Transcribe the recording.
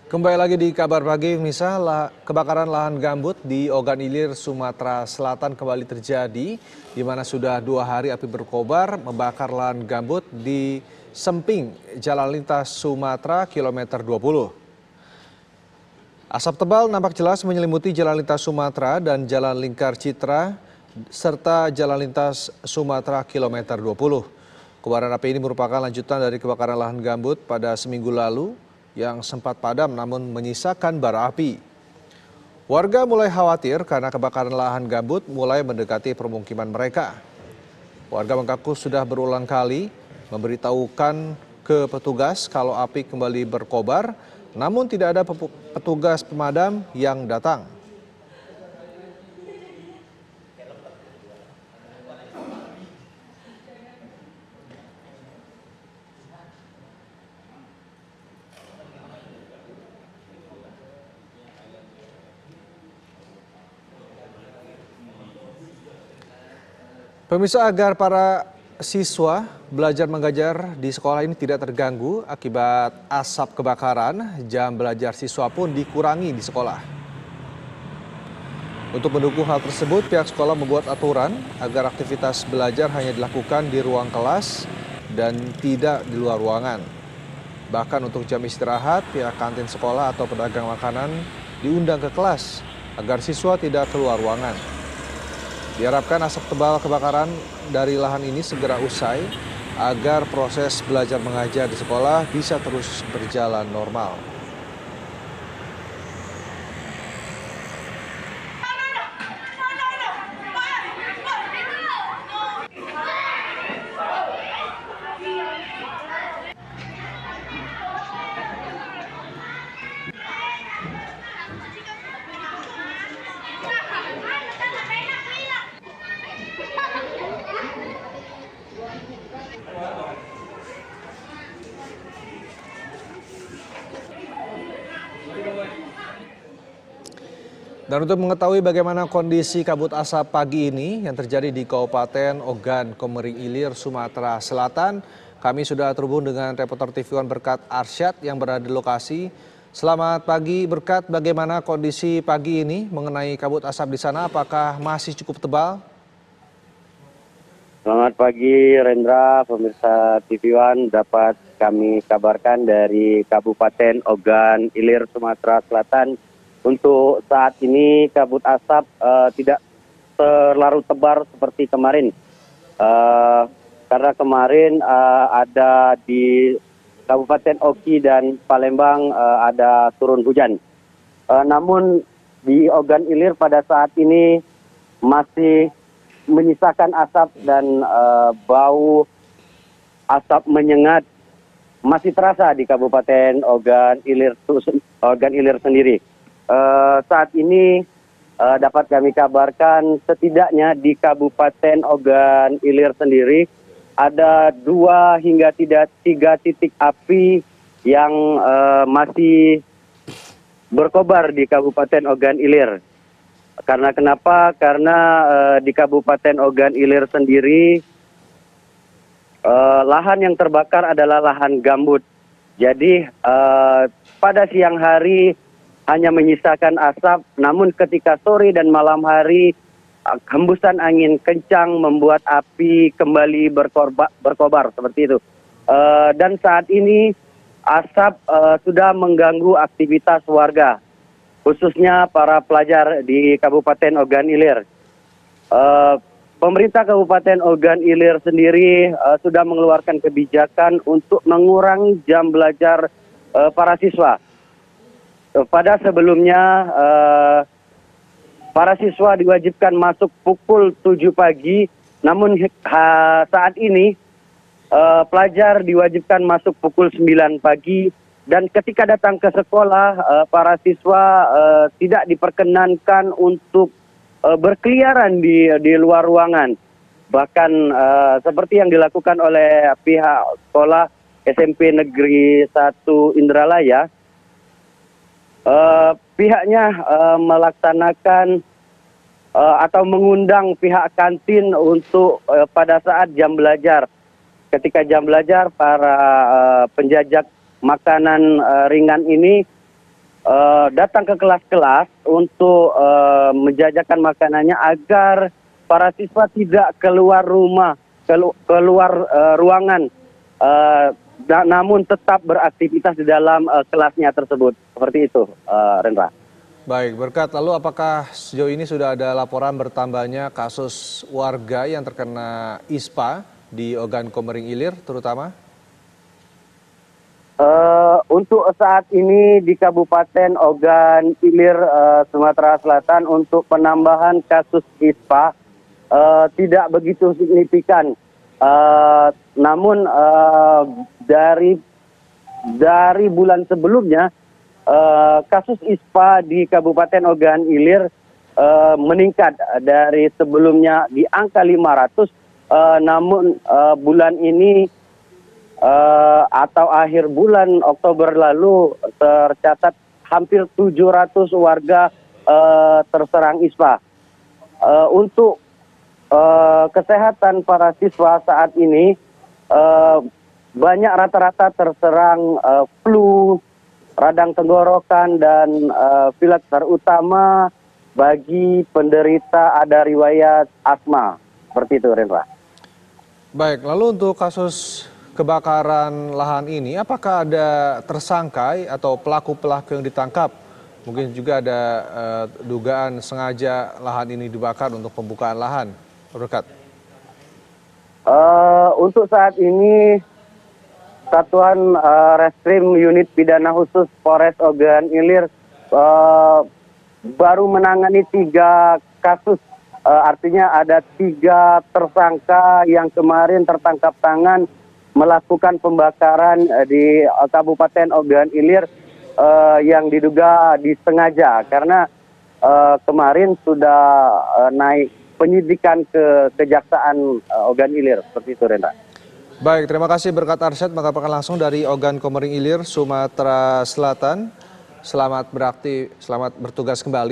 Kembali lagi di kabar pagi, kebakaran lahan gambut di Ogan Ilir, Sumatera Selatan kembali terjadi, di mana sudah 2 hari api berkobar membakar lahan gambut di Semping, Jalan Lintas Sumatera, kilometer 20. Asap tebal nampak jelas menyelimuti Jalan Lintas Sumatera dan Jalan Lingkar Citra, serta Jalan Lintas Sumatera, kilometer 20. Kobaran api ini merupakan lanjutan dari kebakaran lahan gambut pada seminggu lalu, yang sempat padam namun menyisakan bara api. Warga mulai khawatir karena kebakaran lahan gambut mulai mendekati permukiman mereka. Warga mengaku sudah berulang kali memberitahukan ke petugas kalau api kembali berkobar, namun tidak ada petugas pemadam yang datang. Pemirsa, agar para siswa belajar mengajar di sekolah ini tidak terganggu akibat asap kebakaran, jam belajar siswa pun dikurangi di sekolah. Untuk mendukung hal tersebut, pihak sekolah membuat aturan agar aktivitas belajar hanya dilakukan di ruang kelas dan tidak di luar ruangan. Bahkan untuk jam istirahat, pihak kantin sekolah atau pedagang makanan diundang ke kelas agar siswa tidak keluar ruangan. Diharapkan asap tebal kebakaran dari lahan ini segera usai agar proses belajar mengajar di sekolah bisa terus berjalan normal. Dan untuk mengetahui bagaimana kondisi kabut asap pagi ini yang terjadi di Kabupaten Ogan Komering Ilir, Sumatera Selatan, kami sudah terhubung dengan reporter TV One Berkat Arsyad yang berada di lokasi. Selamat pagi Berkat, bagaimana kondisi pagi ini mengenai kabut asap di sana? Apakah masih cukup tebal? Selamat pagi Rendra, pemirsa TV One, dapat kami kabarkan dari Kabupaten Ogan Ilir, Sumatera Selatan. Untuk saat ini kabut asap tidak terlalu tebal seperti kemarin. Karena kemarin ada di Kabupaten Oki dan Palembang ada turun hujan. Namun di Ogan Ilir pada saat ini masih menyisakan asap dan bau asap menyengat masih terasa di Kabupaten Ogan Ilir sendiri. Saat ini dapat kami kabarkan setidaknya di Kabupaten Ogan Ilir sendiri ada 2 hingga 3 titik api yang masih berkobar di Kabupaten Ogan Ilir. Karena kenapa? Karena di Kabupaten Ogan Ilir sendiri lahan yang terbakar adalah lahan gambut. Jadi pada siang hari hanya menyisakan asap, namun ketika sore dan malam hari hembusan angin kencang membuat api kembali berkobar seperti itu. Dan saat ini asap sudah mengganggu aktivitas warga, khususnya para pelajar di Kabupaten Ogan Ilir. Pemerintah Kabupaten Ogan Ilir sendiri sudah mengeluarkan kebijakan untuk mengurangi jam belajar para siswa. Pada sebelumnya, para siswa diwajibkan masuk pukul 7 pagi, namun saat ini pelajar diwajibkan masuk pukul 9 pagi, dan ketika datang ke sekolah, para siswa tidak diperkenankan untuk berkeliaran di luar ruangan. Bahkan seperti yang dilakukan oleh pihak sekolah SMP Negeri 1 Indralaya, pihaknya melaksanakan atau mengundang pihak kantin untuk pada saat jam belajar. Ketika jam belajar, para penjajak makanan ringan ini datang ke kelas-kelas untuk menjajakan makanannya agar para siswa tidak keluar rumah, keluar ruangan, namun tetap beraktivitas di dalam kelasnya tersebut. Seperti itu, Rendra. Baik, Berkat, lalu apakah sejauh ini sudah ada laporan bertambahnya kasus warga yang terkena ISPA di Ogan Komering Ilir terutama? Untuk saat ini di Kabupaten Ogan Ilir, Sumatera Selatan, untuk penambahan kasus ISPA tidak begitu signifikan. Namun dari bulan sebelumnya kasus ISPA di Kabupaten Ogan Ilir meningkat dari sebelumnya di angka 500, namun bulan ini atau akhir bulan Oktober lalu tercatat hampir 700 warga terserang ISPA. Untuk kesehatan para siswa saat ini banyak rata-rata terserang flu, radang tenggorokan, dan pilek, terutama bagi penderita ada riwayat asma. Seperti itu, Rendra. Baik, lalu untuk kasus kebakaran lahan ini, apakah ada tersangka atau pelaku-pelaku yang ditangkap? Mungkin juga ada dugaan sengaja lahan ini dibakar untuk pembukaan lahan. Berkat. Untuk saat ini, Satuan Reskrim Unit Pidana Khusus Polres Ogan Ilir baru menangani 3 kasus. Artinya ada 3 tersangka yang kemarin tertangkap tangan melakukan pembakaran di Kabupaten Ogan Ilir yang diduga disengaja, karena kemarin sudah naik penyidikan ke Kejaksaan Ogan Ilir. Seperti itu, Renda. Baik, terima kasih Berkat Arsyad melaporkan langsung dari Ogan Komering Ilir, Sumatera Selatan. Selamat bertugas kembali.